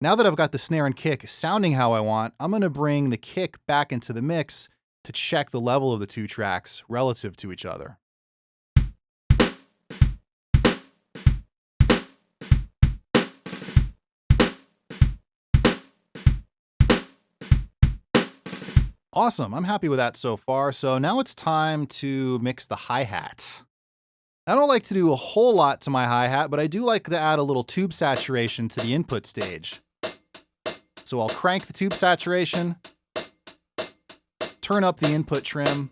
Now that I've got the snare and kick sounding how I want, I'm going to bring the kick back into the mix to check the level of the two tracks relative to each other. Awesome, I'm happy with that so far. So now it's time to mix the hi-hat. I don't like to do a whole lot to my hi-hat, but I do like to add a little tube saturation to the input stage. So I'll crank the tube saturation, turn up the input trim,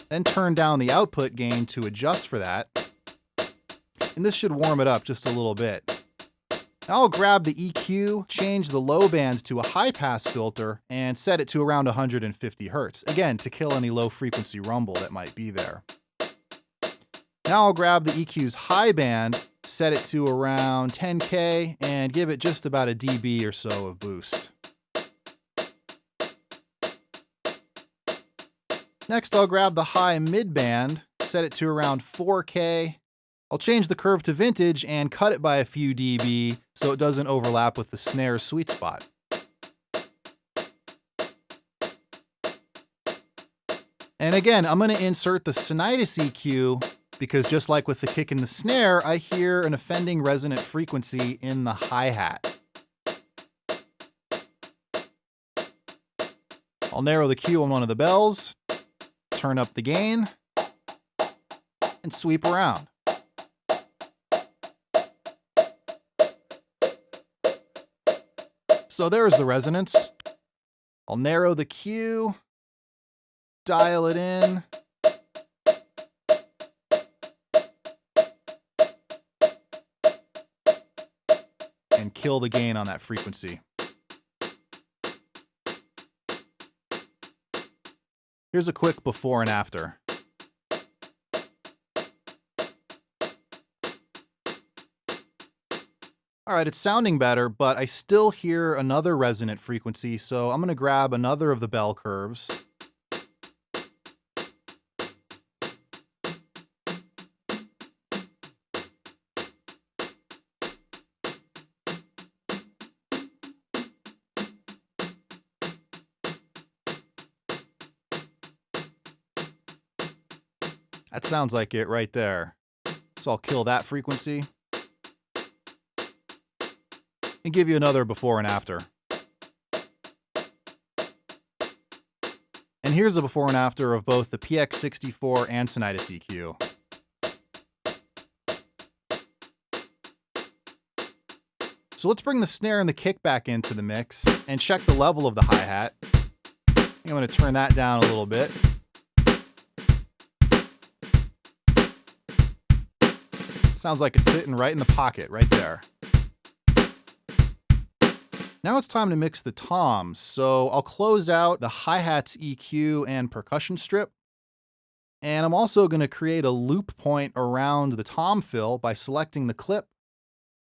then turn down the output gain to adjust for that. And this should warm it up just a little bit. Now I'll grab the EQ, change the low band to a high pass filter, and set it to around 150 Hertz, again, to kill any low frequency rumble that might be there. Now I'll grab the EQ's high band, set it to around 10K, and give it just about a dB or so of boost. Next, I'll grab the high mid band, set it to around 4K. I'll change the curve to vintage and cut it by a few dB so it doesn't overlap with the snare sweet spot. And again, I'm going to insert the Sonitus EQ because just like with the kick and the snare, I hear an offending resonant frequency in the hi-hat. I'll narrow the Q on one of the bells, turn up the gain, and sweep around. So there's the resonance. I'll narrow the Q, dial it in, and kill the gain on that frequency. Here's a quick before and after. All right, it's sounding better, but I still hear another resonant frequency, so I'm going to grab another of the bell curves. That sounds like it right there. So I'll kill that frequency and give you another before and after. And here's the before and after of both the PX-64 and Sonitus EQ. So let's bring the snare and the kick back into the mix and check the level of the hi-hat. I'm going to turn that down a little bit. Sounds like it's sitting right in the pocket, right there. Now it's time to mix the toms, so I'll close out the hi-hat's EQ and percussion strip. And I'm also going to create a loop point around the tom fill by selecting the clip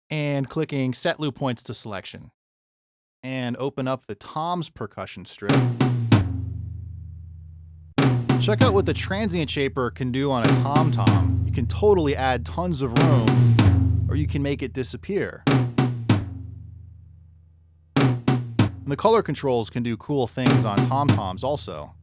and clicking Set Loop Points to Selection. And open up the toms percussion strip. Check out what the transient shaper can do on a tom-tom. You can totally add tons of room, or you can make it disappear. And the color controls can do cool things on tom-toms also.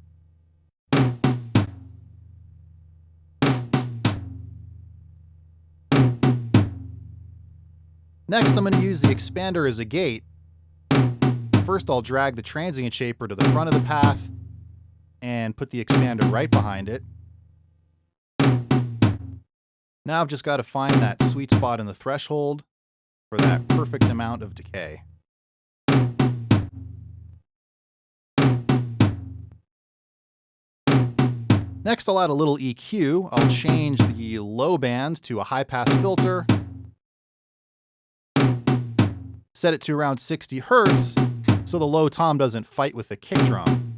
Next, I'm going to use the expander as a gate. First, I'll drag the transient shaper to the front of the path and put the expander right behind it. Now I've just got to find that sweet spot in the threshold for that perfect amount of decay. Next, I'll add a little EQ. I'll change the low band to a high pass filter. Set it to around 60 Hertz so the low tom doesn't fight with the kick drum.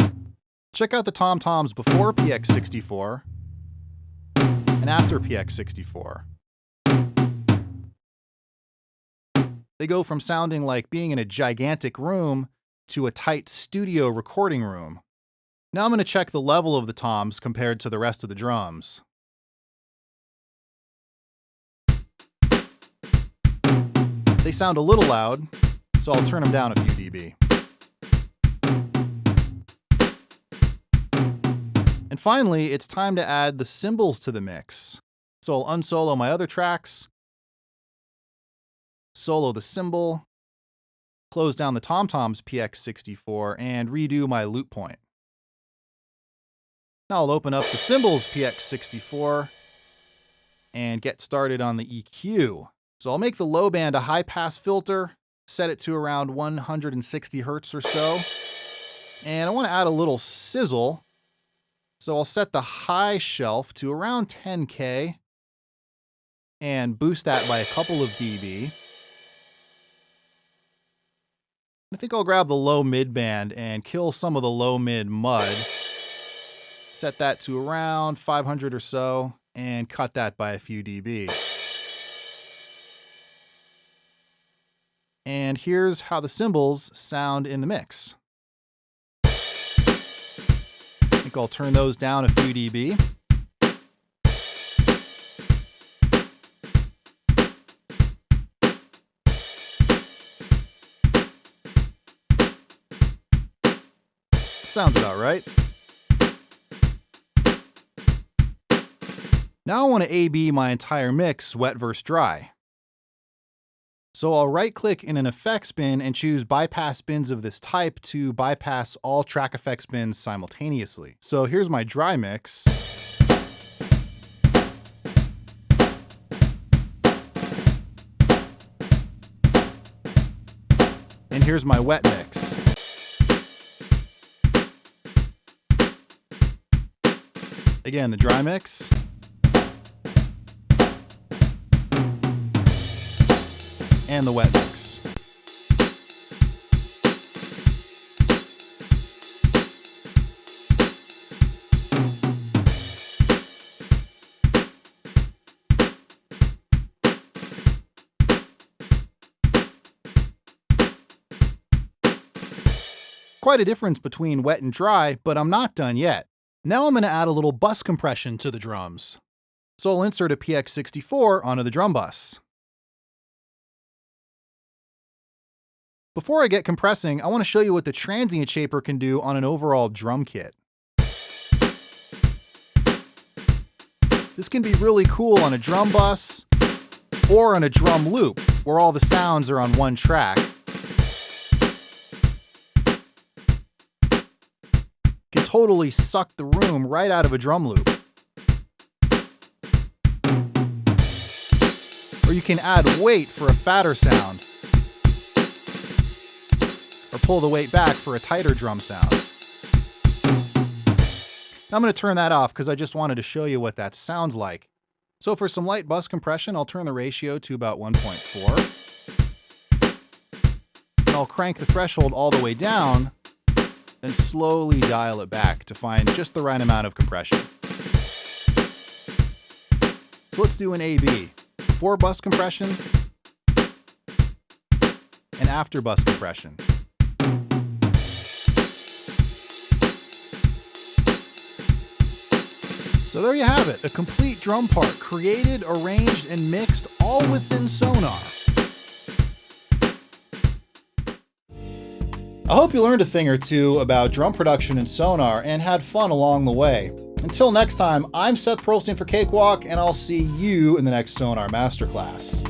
Check out the tom-toms before PX-64 and after PX-64. They go from sounding like being in a gigantic room to a tight studio recording room. Now I'm going to check the level of the toms compared to the rest of the drums. They sound a little loud, so so I'll turn them down a few dB. And finally, it's time to add the cymbals to the mix. So I'll unsolo my other tracks, solo the cymbal, close down the tom-tom's PX-64, and redo my loop point. Now I'll open up the Cymbals PX-64 and get started on the EQ. So I'll make the low band a high-pass filter, set it to around 160 Hertz or so, and I want to add a little sizzle. So I'll set the high shelf to around 10K and boost that by a couple of dB. I think I'll grab the low mid band and kill some of the low mid mud. Set that to around 500 or so and cut that by a few dB. And here's how the cymbals sound in the mix. I think I'll turn those down a few dB. Sounds about right. Now I want to A/B my entire mix, wet versus dry. So I'll right-click in an effects bin and choose bypass bins of this type to bypass all track effects bins simultaneously. So here's my dry mix. And here's my wet mix. Again, the dry mix. And the wet mix. Quite a difference between wet and dry, but I'm not done yet. Now I'm going to add a little bus compression to the drums. So I'll insert a PX-64 onto the drum bus. Before I get compressing, I want to show you what the transient shaper can do on an overall drum kit. This can be really cool on a drum bus or on a drum loop, where all the sounds are on one track. Can totally suck the room right out of a drum loop. Or you can add weight for a fatter sound. Or pull the weight back for a tighter drum sound. Now I'm going to turn that off because I just wanted to show you what that sounds like. So for some light bus compression, I'll turn the ratio to about 1.4. And I'll crank the threshold all the way down, then slowly dial it back to find just the right amount of compression. So let's do an A/B. Before bus compression and after bus compression. So there you have it, a complete drum part, created, arranged, and mixed all within Sonar. I hope you learned a thing or two about drum production in Sonar and had fun along the way. Until next time, I'm Seth Pearlstein for Cakewalk, and I'll see you in the next Sonar Masterclass.